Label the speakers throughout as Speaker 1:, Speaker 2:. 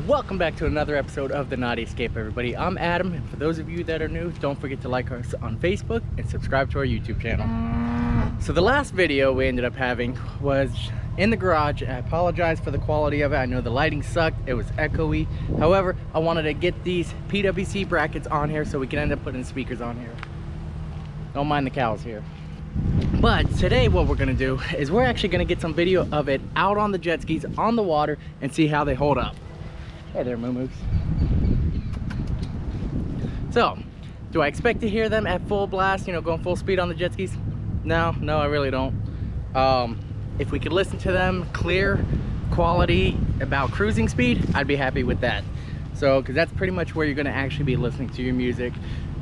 Speaker 1: Welcome back to another episode of the Nauti Escape, everybody. I'm Adam, and for those of you that are new, don't forget to like us on Facebook and subscribe to our YouTube channel. So the last video we ended up having was in the garage. I apologize for the quality of it. I know the lighting sucked, it was echoey. However, I wanted to get these PWC brackets on here so we can end up putting speakers on here. Don't mind the cows here. But today what we're gonna do is we're actually gonna get some video of it out on the jet skis on the water and see how they hold up. Hey there, moo-moos. So, do I expect to hear them at full blast, you know, going full speed on the jet skis? No, I really don't. If we could listen to them clear, quality, about cruising speed, I'd be happy with that. So, because that's pretty much where you're gonna actually be listening to your music,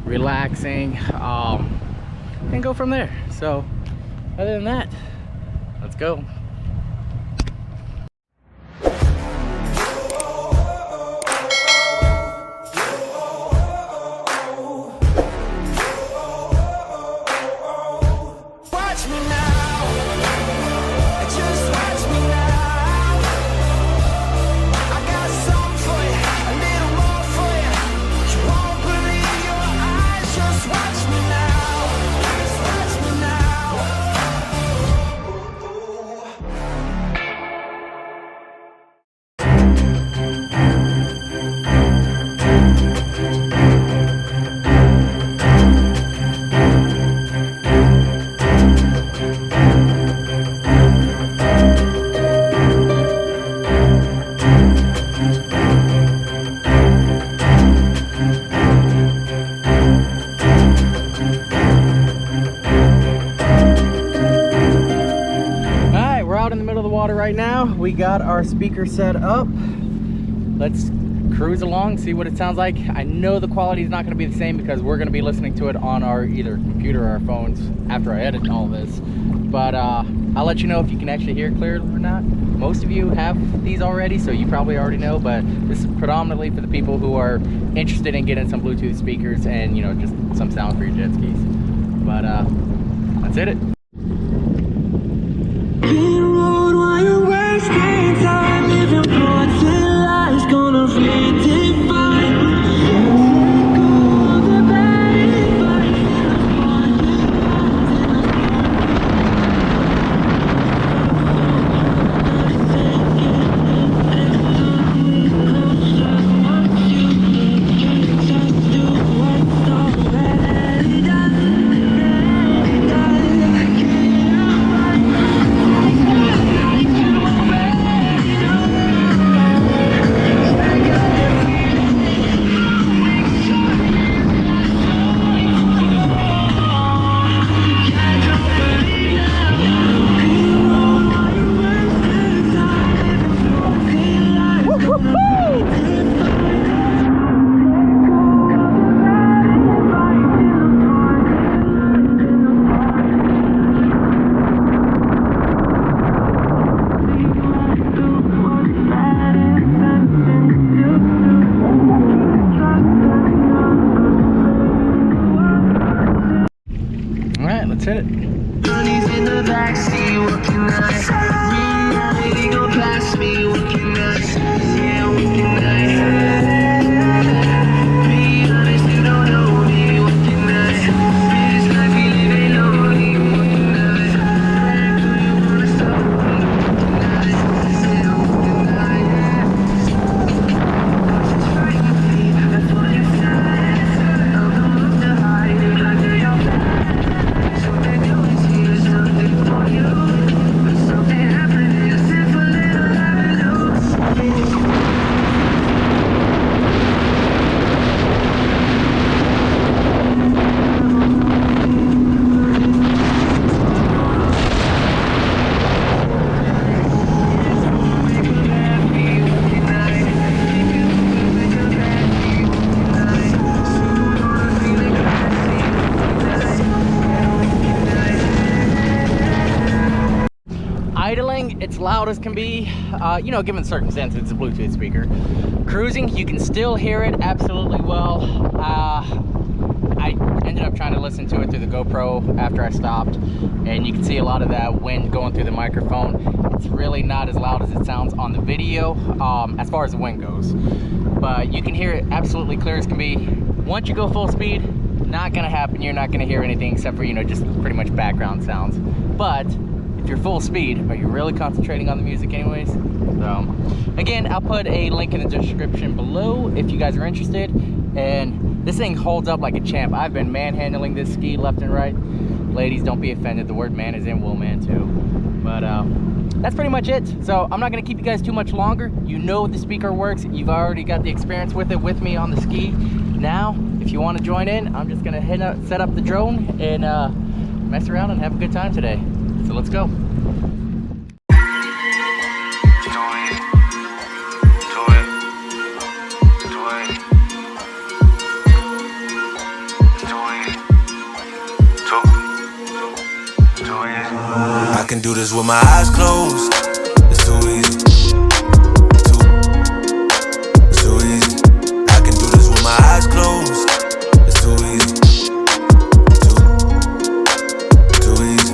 Speaker 1: relaxing, and go from there. So, other than that, let's go. Right now we got our speaker set up. Let's cruise along, see what it sounds like. I know the quality is not going to be the same because we're going to be listening to it on our either computer or our phones after I edit all this, but I'll let you know if you can actually hear clearly or not. Most of you have these already, so you probably already know, but this is predominantly for the people who are interested in getting some Bluetooth speakers and, you know, just some sound for your jet skis. But that's it. Let's hit it. Honey's in the backseat, what can I say? Really go past me, what can I say? Yeah, what can I say? Be honest, you don't know me, what can I say? This life we live ain't lonely, what can I say? Do you wanna stop me, what can I say? What can I say? Just frighten me, that's what you said. I'll don't look to hide it, I do your best. Idling, it's loud as can be, you know, given the circumstances, it's a Bluetooth speaker. Cruising, you can still hear it absolutely well. I ended up trying to listen to it through the GoPro after I stopped, and you can see a lot of that wind going through the microphone. It's really not as loud as it sounds on the video, as far as the wind goes. But you can hear it absolutely clear as can be. Once you go full speed, not gonna happen. You're not gonna hear anything except for, you know, just pretty much background sounds. But if you're full speed, are you really concentrating on the music anyways? So again, I'll put a link in the description below if you guys are interested. And this thing holds up like a champ. I've been manhandling this ski left and right. Ladies, don't be offended. The word man is in woman too. But that's pretty much it. So I'm not gonna keep you guys too much longer. You know the speaker works. You've already got the experience with it with me on the ski. Now, if you want to join in, I'm just gonna set up the drone and mess around and have a good time today. So let's go.
Speaker 2: I can do this with my eyes closed. It's too easy. Too easy. I can do this with my eyes closed. It's too easy. Too easy.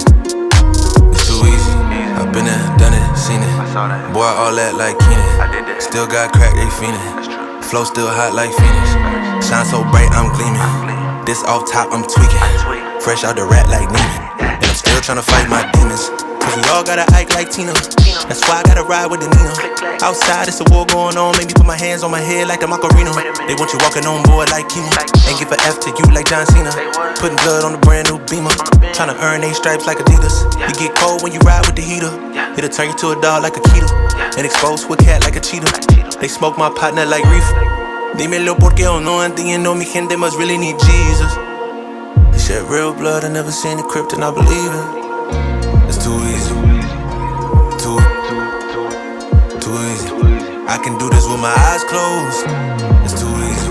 Speaker 2: It's too easy. I've been there, done it, seen it. Boy, all that like Keenan. Still got crack, they fiendin'. Flow still hot like Phoenix. Shine so bright, I'm gleaming. This off top, I'm tweaking. Fresh out the rat like Neiman. And I'm still tryna fight my demons. Cause we all gotta act like Tina. That's why I gotta ride with the Nina. Outside it's a war going on. Make me put my hands on my head like the Macarena. They want you walking on board like chemo. Ain't give a F to you like John Cena. Putting blood on the brand new Beamer. Tryna earn 8 stripes like Adidas. You get cold when you ride with the heater. It'll turn you to a dog like a keto. And expose to a cat like a cheetah. They smoke my partner like reefer. Dímelo porque o no entiendo. Mi gente must really need Jesus. They shed real blood. I never seen the crypt and I believe it. It's too easy. Too easy. I can do this with my eyes closed. It's too easy.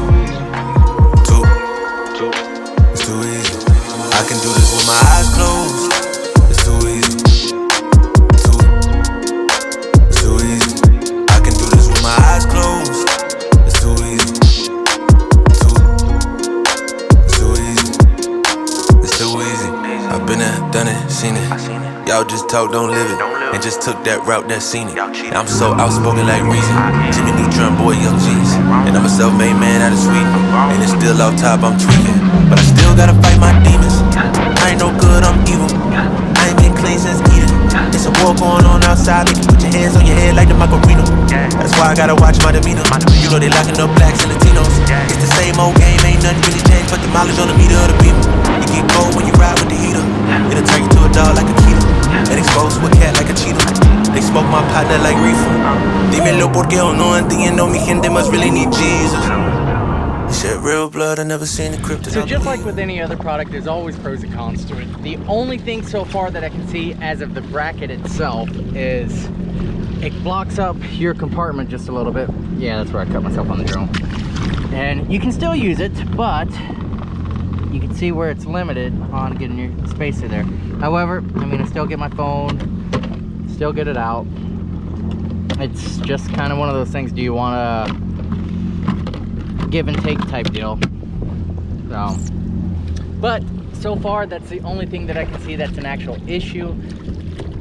Speaker 2: It's too easy. I can do this with my eyes closed. It's too easy. It's too easy. I can do this with my eyes closed. It's too easy. It's too easy. It's too easy. I've been there, done it, seen it. Y'all just talk, don't live it. And just took that route that seen it. Now I'm so outspoken like Reason. Jimmy Neutron, boy, young G's. And I'm a self-made man out of Sweden. And it's still off top, I'm tweaking. But I still gotta fight my demons. I ain't no good, I'm evil. I ain't been clean since Eden. It's a war going on outside. Make you put your hands on your head like the Macarena. That's why I gotta watch my demeanor. You know they locking up blacks and Latinos. It's the same old game, ain't nothing really changed. But the mileage on the meter of the beamer. You get cold when you ride with the heater. It'll turn you to a dog like a keto. And exposed to a cat like a cheetah. They smoke my partner like reefer. Dímelo porque o no entiendo. Mi gente must really need Jesus. They shed real blood. I never seen the crypt.
Speaker 1: So just like with any other product, there's always pros and cons to it. The only thing so far that I can see as of the bracket itself is it blocks up your compartment just a little bit. Yeah, that's where I cut myself on the drone. And you can still use it, but you can see where it's limited on getting your space in there. However, I'm gonna still get my phone, still get it out. It's just kind of one of those things. Do you want to give and take type deal? So, but so far that's the only thing that I can see that's an actual issue.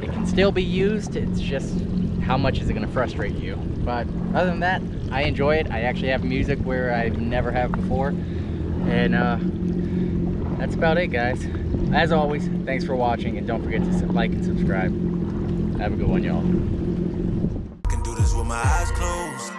Speaker 1: It can still be used. It's just how much is it going to frustrate you? But other than that, I enjoy it. I actually have music where I never have before, and that's about it, guys. As always, thanks for watching, and don't forget to like and subscribe. Have a good one, y'all.
Speaker 2: I can do this with my eyes closed.